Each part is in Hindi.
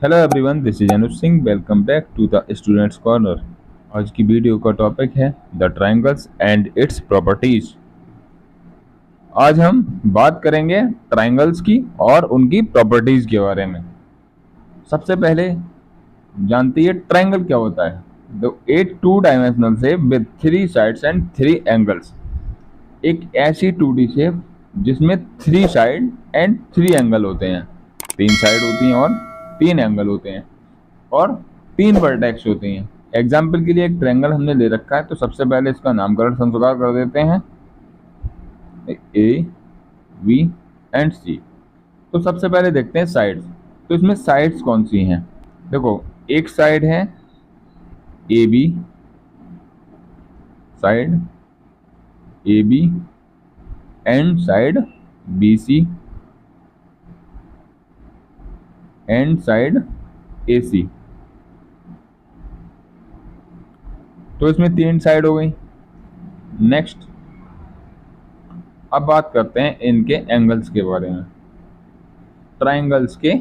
Hello everyone, this is Anuj Singh. Welcome back to the students corner. आज की वीडियो का टॉपिक है the triangles and its properties. आज हम बात करेंगे ट्रायंगल्स की और उनकी प्रॉपर्टीज के बारे में। सबसे पहले जानती है ट्रायंगल क्या होता है। The at two dimensional shape with three sides and three angles. एक ऐसी 2D शेप जिसमें three side and three angle होते हैं। तीन साइड होती हैं और तीन एंगल होते हैं और तीन वर्टेक्स होती हैं। एग्जाम्पल के लिए एक ट्रायंगल हमने ले रखा है, तो सबसे पहले इसका नामकरण संस्कार कर देते हैं ए, बी एंड सी। तो सबसे पहले देखते हैं साइड्स। तो इसमें साइड्स कौन सी हैं? देखो, एक साइड है A B, side A B and side B C and side A C. तो इसमें तीन साइड हो गई। नेक्स्ट, अब बात करते हैं इनके एंगल्स के बारे में। ट्रायंगल्स के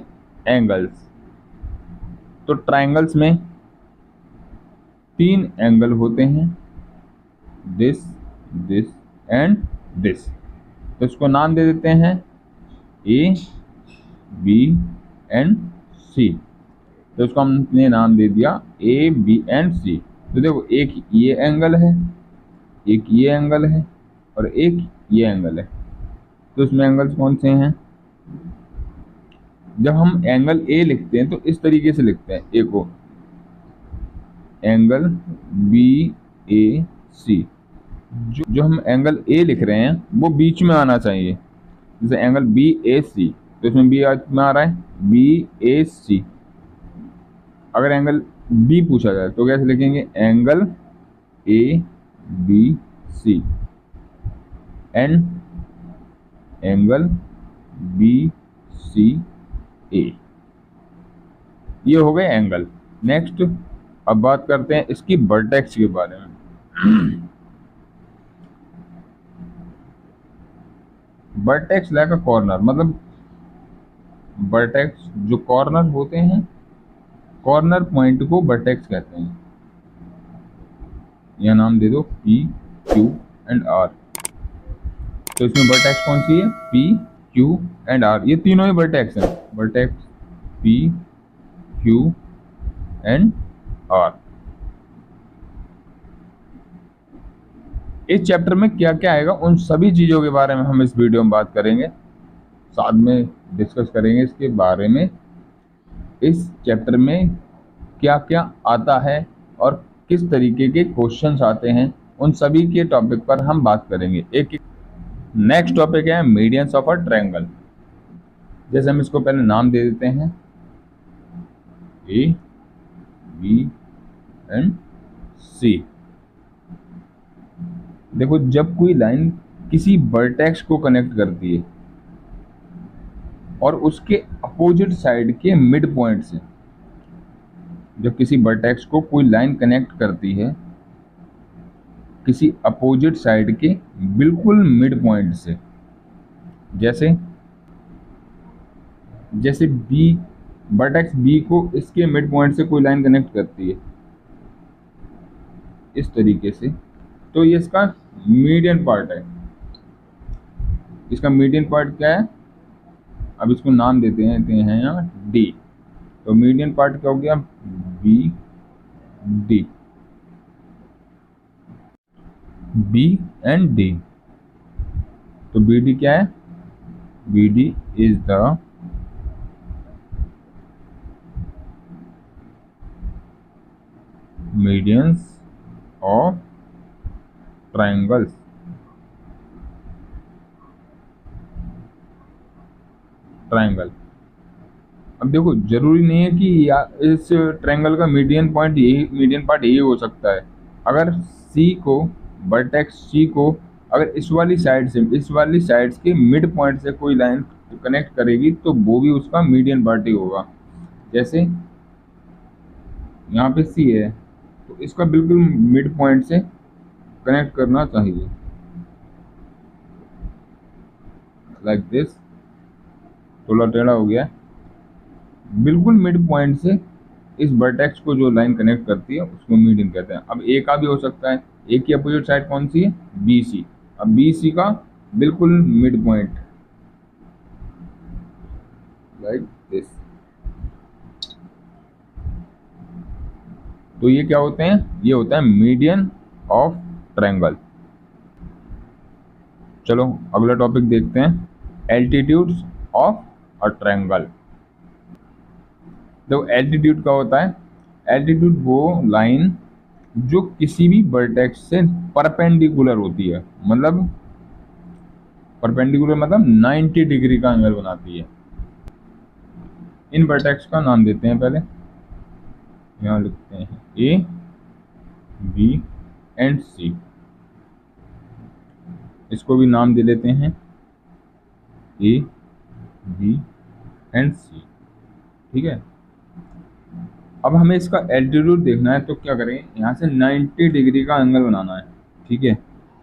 एंगल्स। तो ट्रायंगल्स में तीन एंगल होते हैं, दिस, दिस एंड दिस। तो इसको नाम दे देते हैं ए, बी एंड सी। तो इसको हमने नाम दे दिया ए, बी एंड सी। तो देखो, एक ये एंगल है, एक ये एंगल है और एक ये एंगल है। तो इसमें एंगल्स कौन से हैं? जब हम एंगल ए लिखते हैं तो इस तरीके से लिखते हैं ए को, एंगल बी ए सी। जो हम एंगल ए लिख रहे हैं वो बीच में आना चाहिए। जैसे एंगल बी ए सी, तो इसमें बी में आ रहा है बी ए सी। अगर एंगल बी पूछा जाए तो कैसे लिखेंगे? Angle A B C and angle B C A. ये हो गए एंगल। नेक्स्ट, अब बात करते हैं इसकी वर्टेक्स के बारे में। वर्टेक्स लाइक अ कॉर्नर, मतलब वर्टेक्स जो कॉर्नर होते हैं, कॉर्नर पॉइंट को वर्टेक्स कहते हैं। यह नाम दे दो पी, क्यू एंड आर। तो इसमें वर्टेक्स कौन सी है? P, Q and R. ये तीनों ही वर्टेक्स हैं। Vertex P, Q and R. इस चैप्टर में क्या क्या आएगा उन सभी चीजों के बारे में हम इस वीडियो में बात करेंगे, साथ में डिस्कस करेंगे इसके बारे में। इस चैप्टर में क्या क्या आता है और किस तरीके के क्वेश्चंस आते हैं, उन सभी के टॉपिक पर हम बात करेंगे एक एक। नेक्स्ट टॉपिक है मीडियंस ऑफ अ ट्रायंगल। जैसे हम इसको पहले नाम दे देते हैं ए, बी एंड सी। देखो, जब कोई लाइन किसी वर्टेक्स को कनेक्ट करती है और उसके अपोजिट साइड के मिड पॉइंट से, जब किसी वर्टेक्स को कोई लाइन कनेक्ट करती है किसी अपोजिट साइड के बिल्कुल मिड पॉइंट से, जैसे जैसे बी, वर्टेक्स बी को इसके मिड पॉइंट से कोई लाइन कनेक्ट करती है इस तरीके से, तो ये इसका मीडियन पार्ट है। इसका मीडियन पार्ट क्या है? अब इसको नाम देते हैं यहाँ डी। तो मीडियन पार्ट क्या हो गया? B D, B and D. तो बी डी क्या है? B D is the medians of triangles. Triangle. अब देखो, जरूरी नहीं है कि या इस ट्रायंगल का मीडियन पॉइंट यही, मीडियन पार्ट यही हो सकता है। अगर सी को, वर्टेक्स सी को अगर इस वाली साइड से, इस वाली साइड्स के मिड पॉइंट से कोई लाइन कनेक्ट करेगी तो वो भी उसका मीडियन पार्ट ही होगा। जैसे यहाँ पे सी है तो इसका बिल्कुल मिड पॉइंट से कनेक्ट करना चाहिए, लाइक दिस। थोड़ा टेढ़ा हो गया, बिल्कुल मिड पॉइंट से इस वर्टेक्स को जो लाइन कनेक्ट करती है उसको मीडियन कहते हैं। अब ए का भी हो सकता है, ए की अपोजिट साइड कौन सी है, बी सी। अब बी सी का बिल्कुल मिड पॉइंट लाइक दिस, तो ये क्या होते हैं, ये होता है मीडियन ऑफ ट्रायंगल। चलो अगला टॉपिक देखते हैं, एल्टीट्यूड्स ऑफ अ ट्रायंगल। तो एल्टीट्यूड क्या होता है, एल्टीट्यूड वो लाइन जो किसी भी वर्टेक्स से परपेंडिकुलर होती है, मतलब परपेंडिकुलर मतलब 90 डिग्री का एंगल बनाती है। इन वर्टेक्स का नाम देते हैं, पहले यहाँ लिखते हैं ए बी एंड सी, इसको भी नाम दे लेते हैं ए बी एंड सी, ठीक है। अब हमें इसका एल्टीट्यूड देखना है, तो क्या करें, यहाँ से 90 डिग्री का एंगल बनाना है, ठीक है।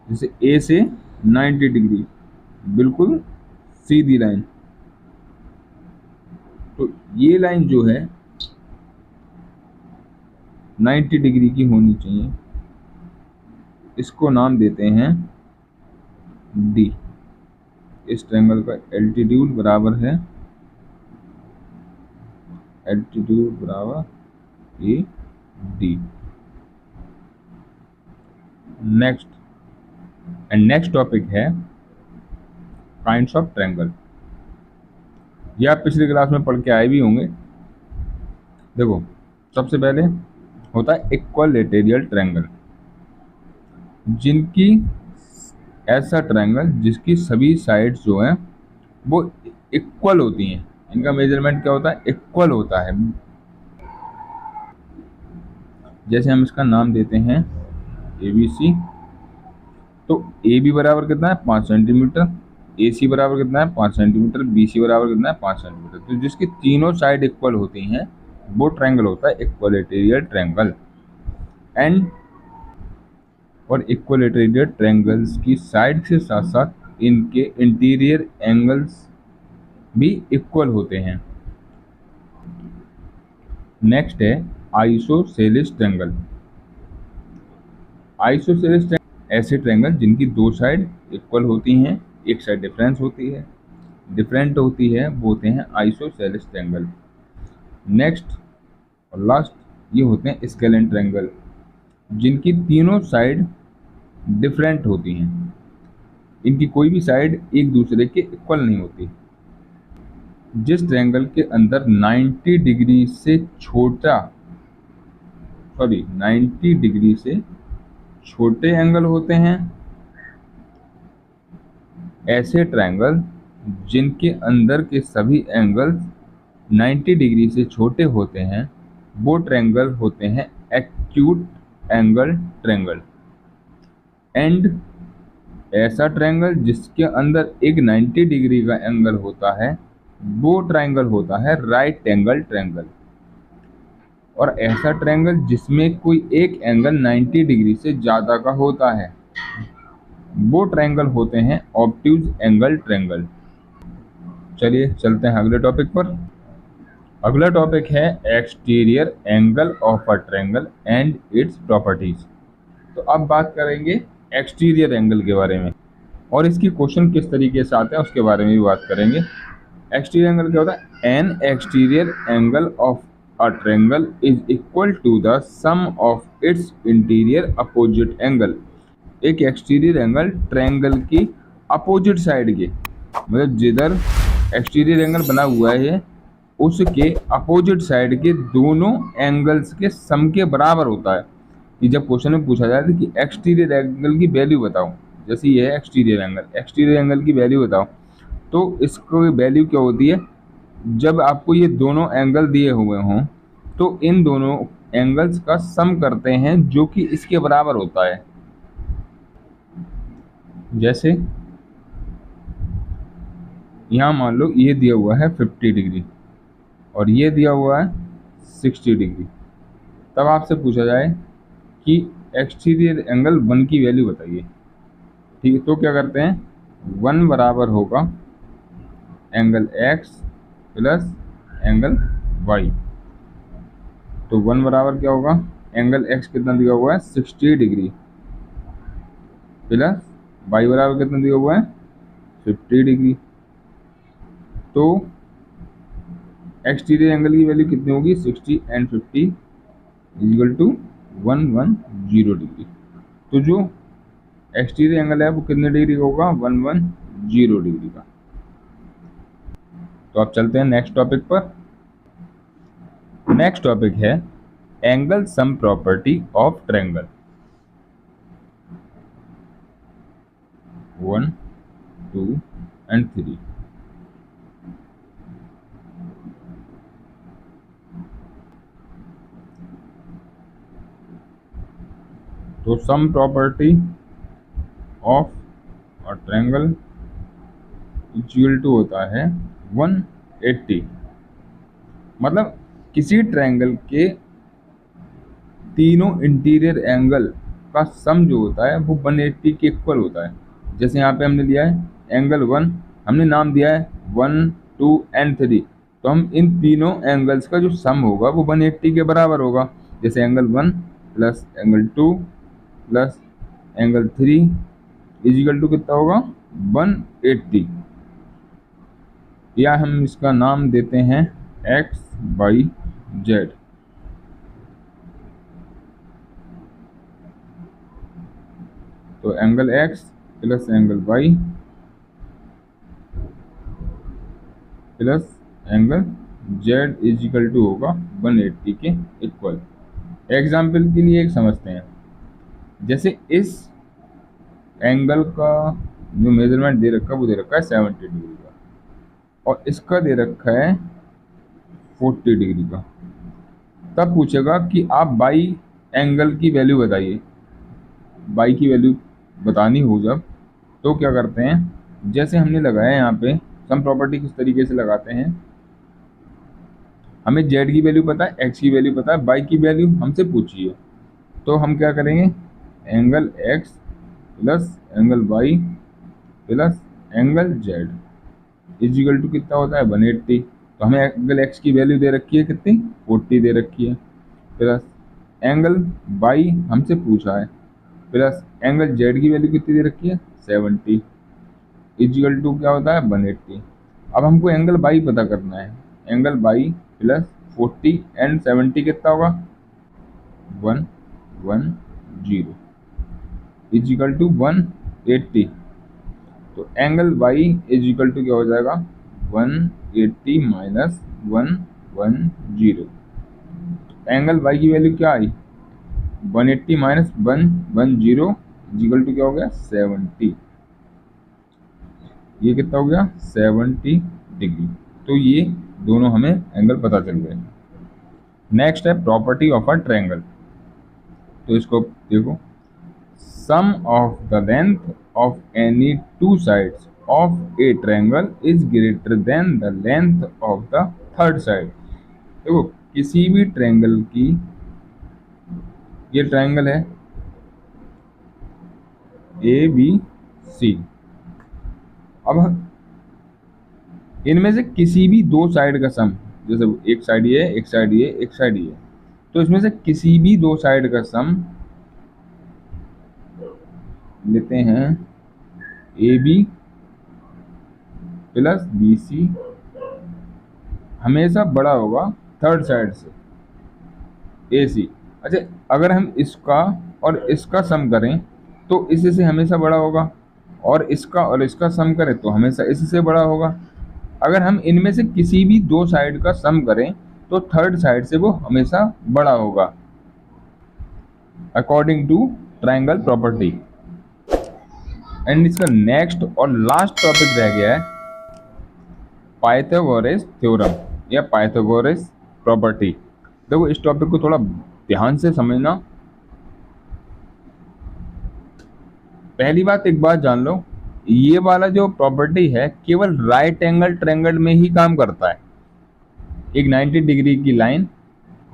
जैसे ए से 90 डिग्री, बिल्कुल सीधी लाइन, तो ये लाइन जो है 90 डिग्री की होनी चाहिए, इसको नाम देते हैं डी। इस ट्रायंगल का एल्टीट्यूड बराबर है, एल्टीट्यूड बराबर A D. Next and next topic है काइंड्स ऑफ ट्रायंगल। ये आप पिछली क्लास में पढ़ के आए भी होंगे। देखो सबसे पहले होता है इक्विलैटरल ट्रायंगल, जिनकी ऐसा ट्रायंगल जिसकी सभी साइड्स जो हैं वो इक्वल होती हैं, इनका मेजरमेंट क्या होता है, इक्वल होता है। जैसे हम इसका नाम देते हैं ए बी सी, तो ए बी बराबर कितना है 5 सेंटीमीटर, ए सी बराबर कितना है 5 सेंटीमीटर, बी सी बराबर कितना है 5 सेंटीमीटर। तो जिसकी तीनों साइड इक्वल होती हैं वो ट्रायंगल होता है इक्विलैटरल ट्रायंगल। एंड और इक्विलैटरल ट्रायंगल्स की साइड के साथ साथ इनके इंटीरियर एंगल्स भी इक्वल होते हैं। नेक्स्ट है आइसोसेलेस ट्रायंगल। आइसोसेलेस ऐसे ट्रायंगल जिनकी दो साइड इक्वल होती हैं, एक साइड डिफरेंट होती है, वो होते हैं आइसोसेलेस ट्रायंगल। नेक्स्ट और लास्ट ये होते हैं स्केलेन ट्रायंगल, जिनकी तीनों साइड डिफरेंट होती हैं, इनकी कोई भी साइड एक दूसरे के इक्वल नहीं होती। जिस ट्रायंगल के अंदर 90 डिग्री से 90 डिग्री से छोटे एंगल होते हैं, ऐसे ट्रायंगल जिनके अंदर के सभी एंगल्स 90 डिग्री से छोटे होते हैं, वो ट्रायंगल होते हैं एक्यूट एंगल ट्रायंगल। एंड ऐसा ट्रायंगल जिसके अंदर एक 90 डिग्री का एंगल होता है, वो ट्रायंगल होता है राइट एंगल ट्रायंगल। और ऐसा ट्रायंगल जिसमें कोई एक एंगल 90 डिग्री से ज़्यादा का होता है, वो ट्रायंगल होते हैं ऑब्ट्यूज एंगल ट्रायंगल। चलिए चलते हैं अगले टॉपिक पर। अगला टॉपिक है exterior angle of a triangle and its properties. तो अब बात करेंगे एक्सटीरियर एंगल के बारे में, और इसकी क्वेश्चन किस तरीके से आते हैं उसके बारे में भी बात करेंगे। एक्सटीरियर एंगल क्या होता है, an exterior angle of a triangle is equal to the sum of its interior opposite angle. एक एक्सटीरियर एंगल ट्रायंगल की अपोजिट साइड के, मतलब जिधर एक्सटीरियर एंगल बना हुआ है उसके अपोजिट साइड के दोनों एंगल्स के सम के बराबर होता है। कि जब क्वेश्चन में पूछा जाए कि एक्सटीरियर एंगल की वैल्यू बताओ, जैसे ये है एक्सटीरियर एंगल की वैल्यू बताओ, तो इसको वैल्यू क्या होती है, जब आपको ये दोनों एंगल दिए हुए हों तो इन दोनों एंगल्स का सम करते हैं जो कि इसके बराबर होता है। जैसे यहाँ मान लो ये दिया हुआ है 50 डिग्री और ये दिया हुआ है 60 डिग्री, तब आपसे पूछा जाए कि एक्सटीरियर एंगल 1 की वैल्यू बताइए, ठीक है। तो क्या करते हैं, 1 बराबर होगा angle x plus angle Y. तो 1 बराबर क्या होगा, एंगल एक्स कितना दिया हुआ है 60 डिग्री, प्लस वाई बराबर कितना दिया हुआ है 50 डिग्री। तो एक्सटीरियर एंगल की वैल्यू कितनी होगी 60 एंड 50 इजिकल टू 110 डिग्री। तो जो एक्सटीरियर एंगल है वो कितने डिग्री का होगा 110 डिग्री का। तो अब चलते हैं नेक्स्ट टॉपिक पर। नेक्स्ट टॉपिक है angle sum property of triangle. 1, 2 and 3। तो sum property of a triangle equal to होता है 180। मतलब किसी ट्रायंगल के तीनों इंटीरियर एंगल का सम जो होता है वो 180 के इक्वल होता है। जैसे यहाँ पे हमने लिया है एंगल 1, हमने नाम दिया है 1, 2 एंड 3। तो हम इन तीनों एंगल्स का जो सम होगा वो 180 के बराबर होगा। जैसे angle 1 plus angle 2 plus angle 3 is equal to कितना होगा 180, या हम इसका नाम देते हैं x/z। तो angle x plus angle y plus angle z is equal to होगा 180 के इक्वल। एग्जाम्पल के लिए एक समझते हैं, जैसे इस एंगल का जो मेजरमेंट दे रखा है वो दे रखा है 70 डिग्री का, और इसका दे रखा है 40 डिग्री का। तब पूछेगा कि आप बाई एंगल की वैल्यू बताइए। बाई की वैल्यू बतानी हो जब, तो क्या करते हैं, जैसे हमने लगाया यहाँ पे सम प्रॉपर्टी किस तरीके से लगाते हैं, हमें z की वैल्यू पता है, x की वैल्यू पता है, बाई की वैल्यू हमसे पूछिए। तो हम क्या करेंगे, angle x plus angle y plus angle z is equal to कितना होता है 180। तो हमें एंगल x की वैल्यू दे रखी है कितनी 40 दे रखी है, प्लस एंगल y हमसे पूछा है, प्लस एंगल z की वैल्यू कितनी दे रखी है 70 इजिकल टू क्या होता है 180। अब हमको एंगल y पता करना है। एंगल y प्लस 40 एंड 70 कितना होगा 110 इजिकल टू 180। तो एंगल y इजिकल टू क्या हो जाएगा 180 माइनस 110। एंगल y की वैल्यू क्या आई 180 माइनस 110 इजिकल टू क्या हो गया 70। ये कितना हो गया 70 डिग्री। तो ये दोनों हमें एंगल पता चल गए। नेक्स्ट है प्रॉपर्टी ऑफ अ ट्रायंगल। तो इसको देखो, sum of the length of any two sides of a triangle is greater than the length of the third side. देखो किसी भी ट्रायंगल की, ये ट्रायंगल है ABC, अब इनमें से किसी भी दो साइड का सम, जैसे एक साइड ये, एक साइड ये, एक साइड ये, तो इसमें से किसी भी दो साइड का सम लेते हैं AB प्लस BC हमेशा बड़ा होगा थर्ड साइड से AC। अच्छा, अगर हम इसका और इसका सम करें तो इसी से हमेशा बड़ा होगा, और इसका सम करें तो हमेशा इससे बड़ा होगा। अगर हम इनमें से किसी भी दो साइड का सम करें तो थर्ड साइड से वो हमेशा बड़ा होगा, according to triangle property. And इसका नेक्स्ट और लास्ट टॉपिक रह गया है पाइथागोरस थ्योरम या पाइथागोरस प्रॉपर्टी। देखो इस टॉपिक को थोड़ा ध्यान से समझना। पहली बात, एक बात जान लो, ये वाला जो प्रॉपर्टी है केवल राइट एंगल ट्रायंगल में ही काम करता है। एक 90 डिग्री की लाइन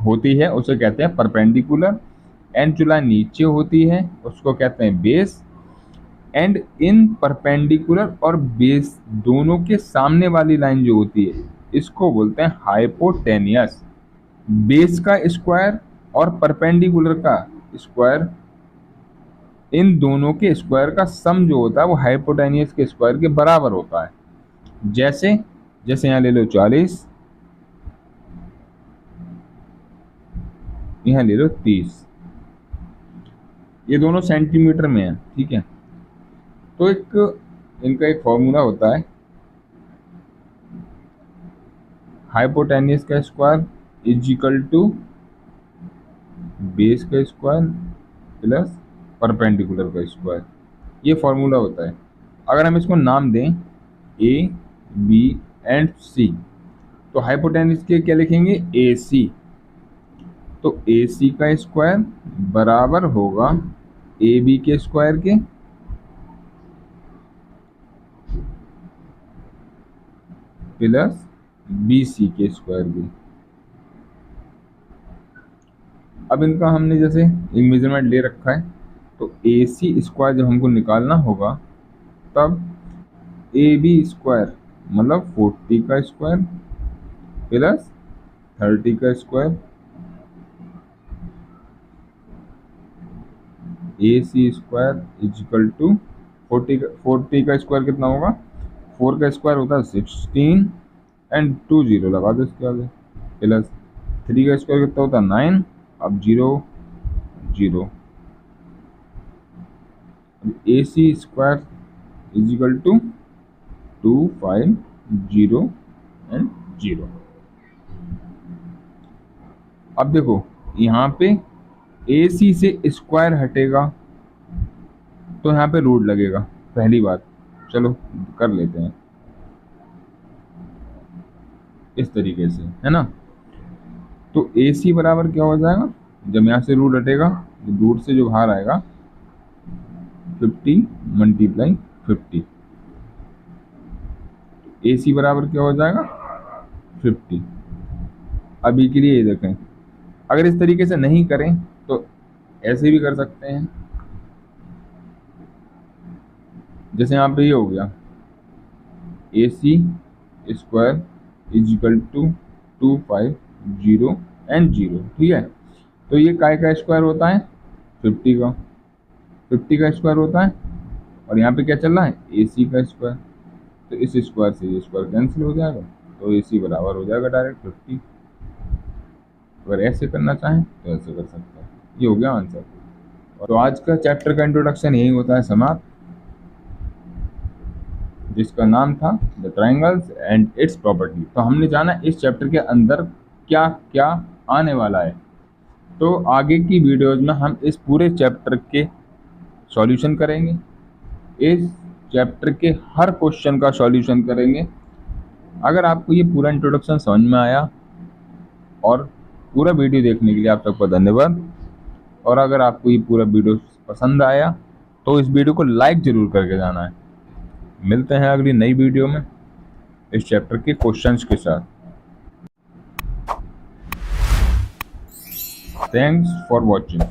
होती है, उसे कहते हैं परपेंडिकुलर, एंड जो लाइन नीचे होती है उसको कहते हैं बेस, एंड इन परपेंडिकुलर और बेस दोनों के सामने वाली लाइन जो होती है इसको बोलते हैं हाइपोटेनियस। बेस का स्क्वायर और परपेंडिकुलर का स्क्वायर, इन दोनों के स्क्वायर का सम जो होता है वो हाइपोटेनियस के स्क्वायर के बराबर होता है। जैसे जैसे यहाँ ले लो 40, यहाँ ले लो 30, ये दोनों सेंटीमीटर में है, ठीक है। तो इनका एक फॉर्मूला होता है, हाइपोटेनियस का square is equal to base का स्क्वायर प्लस परपेंडिकुलर का स्क्वायर, ये फॉर्मूला होता है। अगर हम इसको नाम दें ए बी एंड सी, तो हाइपोटेनियस के क्या लिखेंगे, ए सी। तो ए सी का स्क्वायर बराबर होगा ए बी के स्क्वायर के प्लस बी सी के स्क्वायर के। अब इनका हमने जैसे एक मेजरमेंट ले रखा है, तो ए सी स्क्वायर जब हमको निकालना होगा तब ए बी स्क्वायर मतलब 40 का स्क्वायर प्लस 30 का square, A C square is equal to 40 का स्क्वायर कितना होगा, 4 का स्क्वायर होता है 16 एंड 2 जीरो लगा दो इसके आगे, प्लस 3 का स्क्वायर कितना होता है 9, अब 0 0, ए C square is equal to 2 5 0 and 0। अब देखो यहाँ पे ए सी से स्क्वायर हटेगा तो यहाँ पे रूट लगेगा, पहली बात। चलो कर लेते हैं इस तरीके से, है ना। तो ए सी बराबर क्या हो जाएगा, जब यहाँ से रूट हटेगा तो रूट से जो बाहर आएगा 50 मल्टीप्लाई 50, ए सी बराबर क्या हो जाएगा 50। अभी के लिए ये देखें, अगर इस तरीके से नहीं करें तो ऐसे भी कर सकते हैं, जैसे यहाँ पे ये हो गया ए C square is equal to 2 5 0 and 0, ठीक है। तो ये काय का स्क्वायर होता है 50 का, 50 का स्क्वायर होता है, और यहाँ पे क्या चल रहा है ए सी का स्क्वायर, तो इस स्क्वायर से ये स्क्वायर कैंसिल हो जाएगा, तो ए सी बराबर हो जाएगा डायरेक्ट 50। अगर ऐसे करना चाहें तो ऐसे कर सकते हैं। ये हो गया आंसर। तो आज का चैप्टर का इंट्रोडक्शन यही होता है समाप्त, जिसका नाम था the triangles and it's property. तो हमने जाना इस चैप्टर के अंदर क्या क्या आने वाला है। तो आगे की वीडियोज में हम इस पूरे चैप्टर के सॉल्यूशन करेंगे, इस चैप्टर के हर क्वेश्चन का सॉल्यूशन करेंगे। अगर आपको ये पूरा इंट्रोडक्शन समझ में आया और पूरा वीडियो देखने के लिए आप सबका धन्यवाद। और अगर आपको ये पूरा वीडियो पसंद आया तो इस वीडियो को लाइक ज़रूर करके जाना है। मिलते हैं अगली नई वीडियो में इस चैप्टर के क्वेश्चंस के साथ। Thanks for watching.